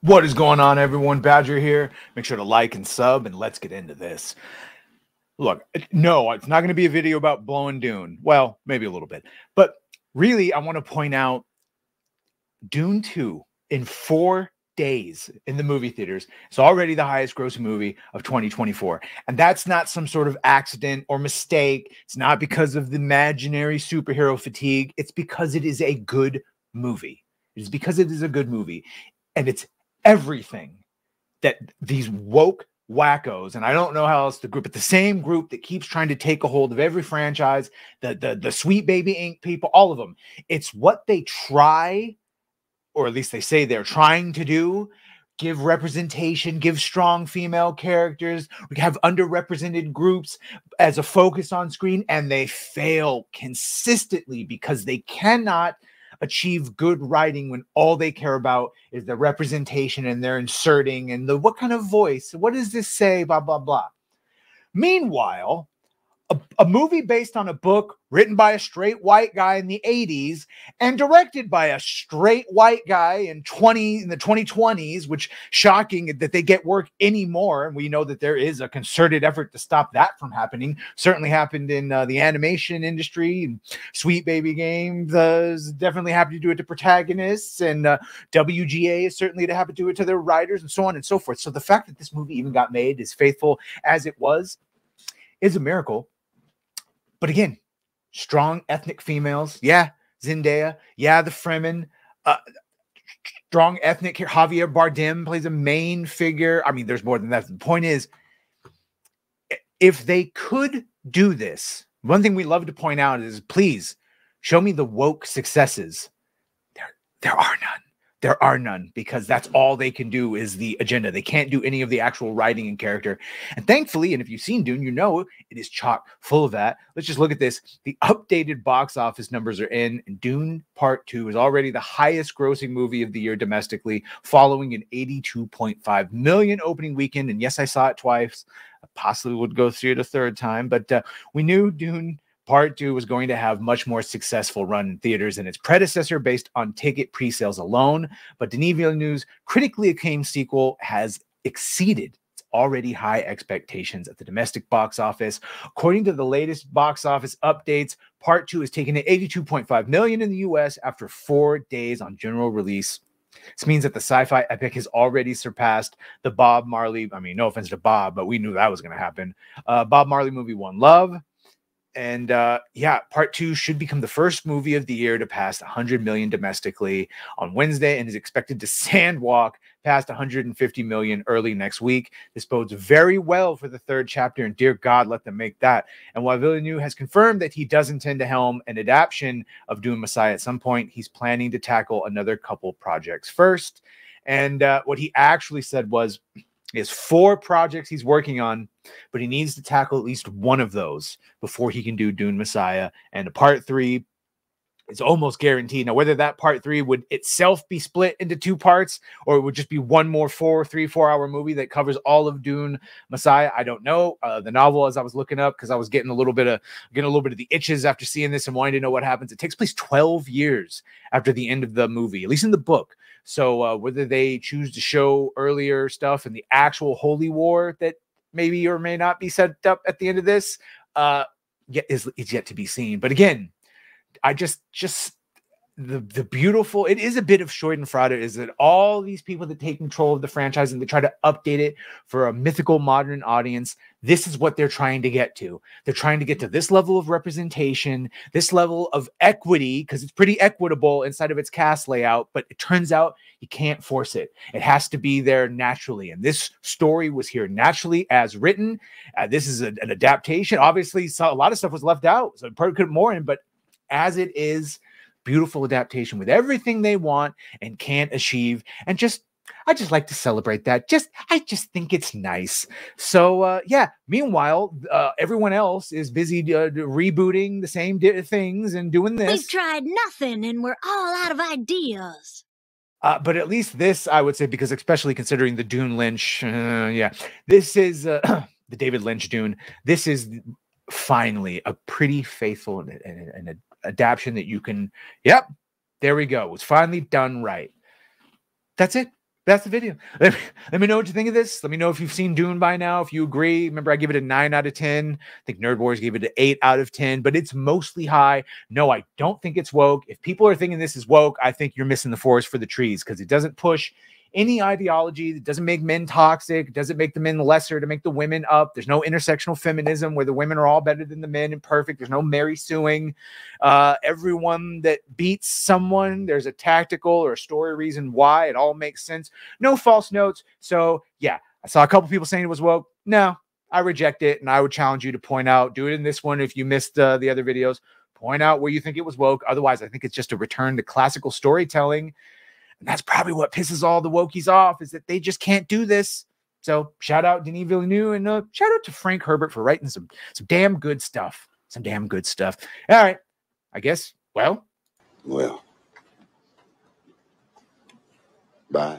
What is going on, everyone? Badger here. Make sure to like and sub, and let's get into this. Look, no, it's not going to be a video about blowing Dune. Well, maybe a little bit. But really, I want to point out Dune 2 in 4 days in the movie theaters. It's already the highest grossing movie of 2024. And that's not some sort of accident or mistake. It's not because of the imaginary superhero fatigue. It's because it is a good movie. It's because it is a good movie. And it's everything that these woke wackos, and I don't know how else to group it, the same group that keeps trying to take a hold of every franchise, the Sweet Baby Inc. people, all of them. It's what they try, or at least they say they're trying to do. Give representation, give strong female characters, we have underrepresented groups as a focus on screen, and they fail consistently because they cannot achieve good writing when all they care about is the representation and they're inserting and the what kind of voice, what does this say, blah, blah, blah. Meanwhile, a movie based on a book written by a straight white guy in the 80s and directed by a straight white guy in the 2020s, which shocking that they get work anymore. And we know that there is a concerted effort to stop that from happening. Certainly happened in the animation industry. Sweet Baby Games is definitely happy to do it to protagonists, and WGA is certainly happy to do it to their writers, and so on and so forth. So the fact that this movie even got made, as faithful as it was, is a miracle. But again, strong ethnic females. Yeah, Zendaya. Yeah, the Fremen. Strong ethnic here. Javier Bardem plays a main figure. I mean, there's more than that. The point is, if they could do this, one thing we love to point out is, please show me the woke successes. There are none. There are none, because that's all they can do is the agenda. They can't do any of the actual writing and character. And thankfully, and if you've seen Dune, you know it is chock full of that. Let's just look at this. The updated box office numbers are in, and Dune Part 2 is already the highest grossing movie of the year domestically, following an 82.5 million opening weekend. And yes, I saw it twice. I possibly would go see it a third time, but we knew Dune Part 2 was going to have much more successful run in theaters than its predecessor based on ticket pre-sales alone. But Denis Villeneuve's critically acclaimed sequel has exceeded its already high expectations at the domestic box office. According to the latest box office updates, Part 2 has taken in 82.5 million in the US after 4 days on general release. This means that the sci-fi epic has already surpassed the Bob Marley, I mean, no offense to Bob, but we knew that was going to happen, Bob Marley movie One Love. And yeah, Part 2 should become the first movie of the year to pass 100 million domestically on Wednesday, and is expected to sandwalk past 150 million early next week. This bodes very well for the third chapter, and dear God, let them make that. And while Villeneuve has confirmed that he does intend to helm an adaptation of Dune Messiah at some point, he's planning to tackle another couple projects first. And what he actually said was, he has 4 projects he's working on, but he needs to tackle at least one of those before he can do Dune Messiah. And a Part 3 is almost guaranteed. Now, whether that Part 3 would itself be split into 2 parts, or it would just be one more 4-hour movie that covers all of Dune Messiah, I don't know. The novel, as I was looking up, because I was getting a little bit of the itches after seeing this and wanting to know what happens. It takes place 12 years after the end of the movie, at least in the book. So whether they choose to show earlier stuff in the actual Holy War that maybe or may not be set up at the end of this, is yet to be seen. But again, I just the beautiful, it is a bit of Schadenfreude, is that all these people that take control of the franchise and they try to update it for a mythical modern audience, this is what they're trying to get to. They're trying to get to this level of representation, this level of equity, because it's pretty equitable inside of its cast layout, but it turns out you can't force it. It has to be there naturally. And this story was here naturally as written. This is an adaptation. Obviously, a lot of stuff was left out, so probably could more in, but as it is, beautiful adaptation with everything they want and can't achieve. And I just like to celebrate that. I just think it's nice. So yeah, meanwhile, everyone else is busy rebooting the same things and doing this. We've tried nothing and we're all out of ideas. But at least this, I would say, because especially considering the Dune Lynch, yeah, this is the David Lynch Dune. This is finally a pretty faithful and an adaptation that you can, yep, there we go. It's finally done right. That's it. That's the video. Let me know what you think of this. Let me know if you've seen Dune by now. If you agree, remember I give it a 9 out of 10. I think Nerd Wars gave it an 8 out of 10, but it's mostly high. No, I don't think it's woke. If people are thinking this is woke, I think you're missing the forest for the trees because it doesn't push any ideology. It doesn't make men toxic. It doesn't make the men lesser to make the women up. There's no intersectional feminism where the women are all better than the men and perfect. There's no Mary suing. Everyone that beats someone, there's a tactical or a story reason why. It all makes sense. No false notes. So yeah, I saw a couple people saying it was woke. No, I reject it. And I would challenge you to point out, do it in this one. If you missed the other videos, point out where you think it was woke. Otherwise, I think it's just a return to classical storytelling. And that's probably what pisses all the wokies off, is that they just can't do this. So shout out Denis Villeneuve, and shout out to Frank Herbert for writing some damn good stuff. Some damn good stuff. All right. I guess, well, bye.